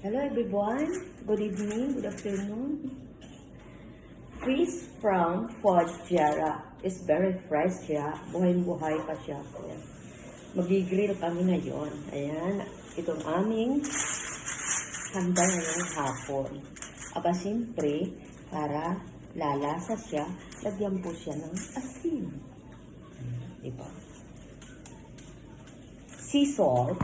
Hello everyone. Good evening, good afternoon. Fish from Fodjara is very fresh siya. Buhay-buhay pa siya. Ayan. Mag-grill kami ngayon. Ayan. Itong aming handa ngayong hapon. Aba siyempre, para lalasa siya, lagyan po siya ng asin. Diba? Sea salt.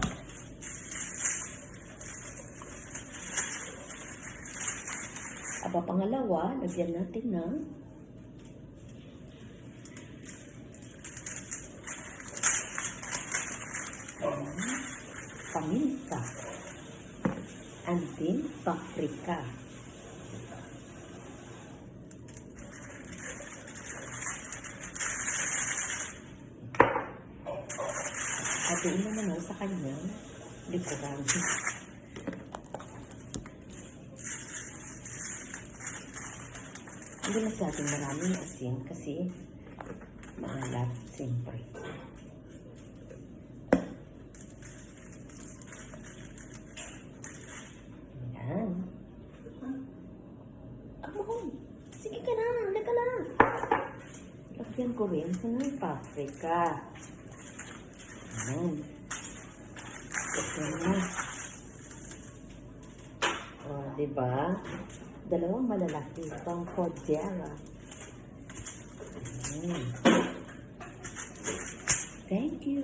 Aba, pangalawa, lagyan natin ng paminta and then paprika. Hatiin na naman sa kanyang likuran. Hindi masyadong maraming asin kasi maalat, siyempre. Ayan. Come on! Sige ka na! Halika na! Lagyan ko rin sa ng paprika. Ayan. Lagyan na. O, diba? Dalawang malalaki pang Fodjara. Thank you.